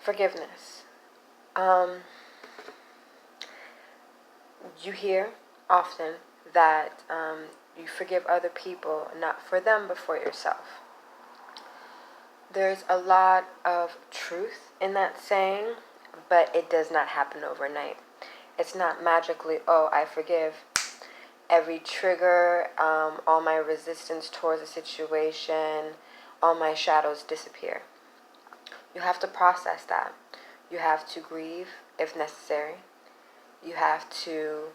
Forgiveness. You hear often that you forgive other people, not for them, but for yourself. There's a lot of truth in that saying, but it does not happen overnight. It's not magically, oh, I forgive. Every trigger, all my resistance towards a situation, all my shadows disappear. You have to process that. You have to grieve if necessary. You have to,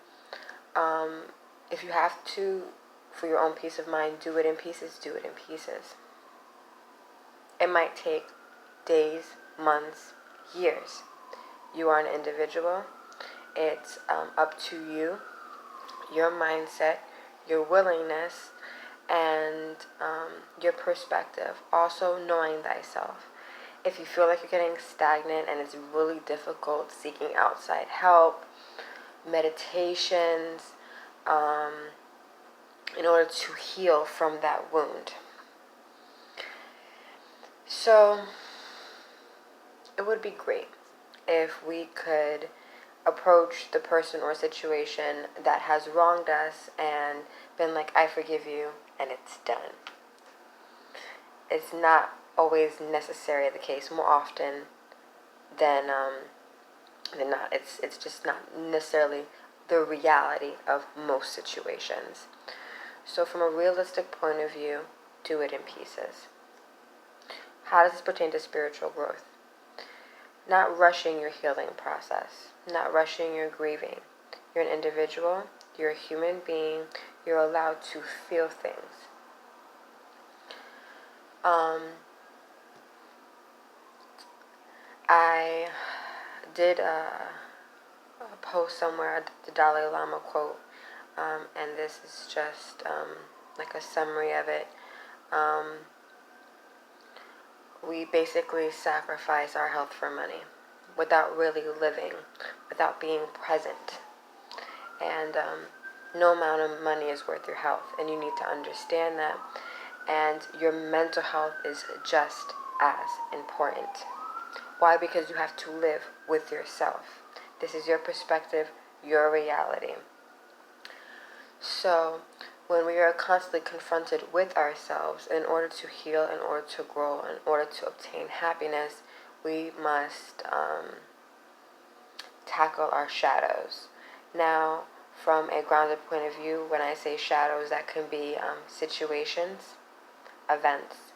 if you have to, for your own peace of mind, do it in pieces, do it in pieces. It might take days, months, years. You are an individual. It's up to you, your mindset, your willingness, and your perspective. Also knowing thyself. If you feel like you're getting stagnant and it's really difficult seeking outside help, meditations, in order to heal from that wound. So, it would be great if we could approach the person or situation that has wronged us and been like, I forgive you, and it's done. It's not always necessarily the case. More often than not. It's just not necessarily the reality of most situations. So from a realistic point of view, do it in pieces. How does this pertain to spiritual growth? Not rushing your healing process, not rushing your grieving. You're an individual, you're a human being, you're allowed to feel things. I did a post somewhere, the Dalai Lama quote, and this is just like a summary of it. We basically sacrifice our health for money without really living, without being present. And no amount of money is worth your health, and you need to understand that. And your mental health is just as important. Why? Because you have to live with yourself. This is your perspective, your reality. So, when we are constantly confronted with ourselves, in order to heal, in order to grow, in order to obtain happiness, we must tackle our shadows. Now, from a grounded point of view, when I say shadows, that can be situations, events,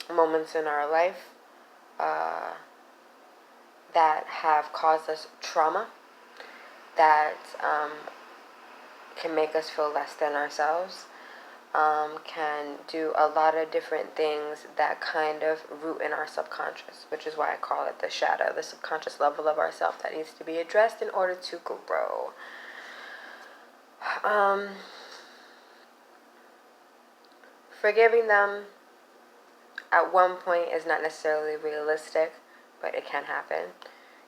moments in our life that have caused us trauma, that can make us feel less than ourselves, can do a lot of different things that kind of root in our subconscious, which is why I call it the shadow, the subconscious level of ourself that needs to be addressed in order to grow. Forgiving them at one point is not necessarily realistic, but it can happen.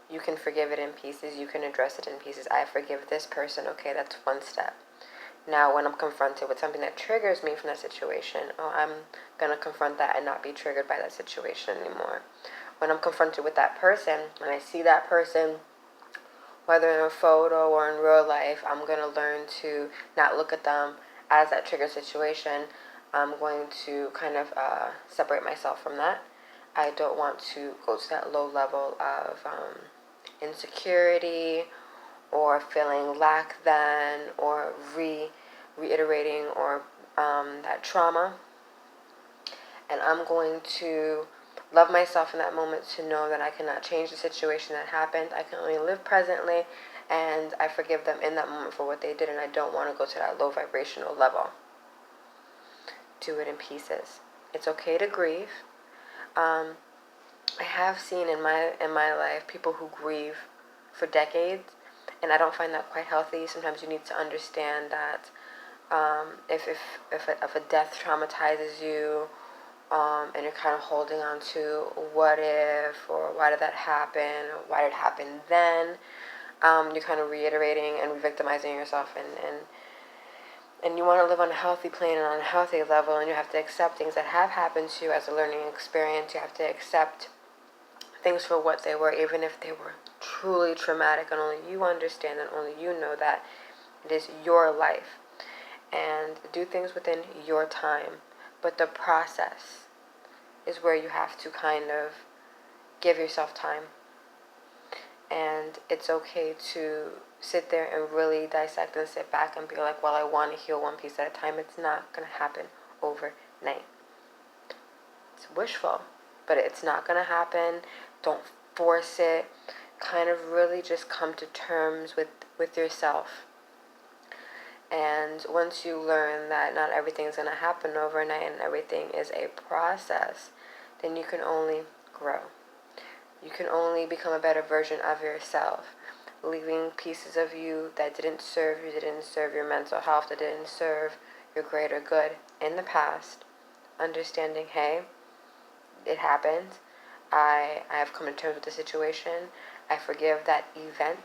You can forgive it in pieces. You can address it in pieces. I forgive this person. Okay, that's one step. Now, when I'm confronted with something that triggers me from that situation, I'm going to confront that and not be triggered by that situation anymore. When I'm confronted with that person, when I see that person, whether in a photo or in real life, I'm going to learn to not look at them as that trigger situation. I'm going to kind of separate myself from that. I don't want to go to that low level of insecurity or feeling lack then or reiterating or that trauma. And I'm going to love myself in that moment to know that I cannot change the situation that happened. I can only live presently, and I forgive them in that moment for what they did, and I don't want to go to that low vibrational level. Do it in pieces. It's okay to grieve. I have seen in my life people who grieve for decades, and I don't find that quite healthy. Sometimes you need to understand that if a death traumatizes you, and you're kind of holding on to what if, or why did that happen, or why did it happen then, you're kind of reiterating and re-victimizing yourself, and and you want to live on a healthy plane and on a healthy level, and you have to accept things that have happened to you as a learning experience. You have to accept things for what they were, even if they were truly traumatic, and only you understand and only you know that it is your life. And do things within your time. But the process is where you have to kind of give yourself time. And it's okay to sit there and really dissect and sit back and be like, well, I want to heal one piece at a time. It's not going to happen overnight. It's wishful, but it's not going to happen. Don't force it. Kind of really just come to terms with yourself. And once you learn that not everything is going to happen overnight and everything is a process, then you can only grow. You can only become a better version of yourself, leaving pieces of you that didn't serve you, that didn't serve your mental health, that didn't serve your greater good in the past, understanding, hey, it happened. I have come to terms with the situation. I forgive that event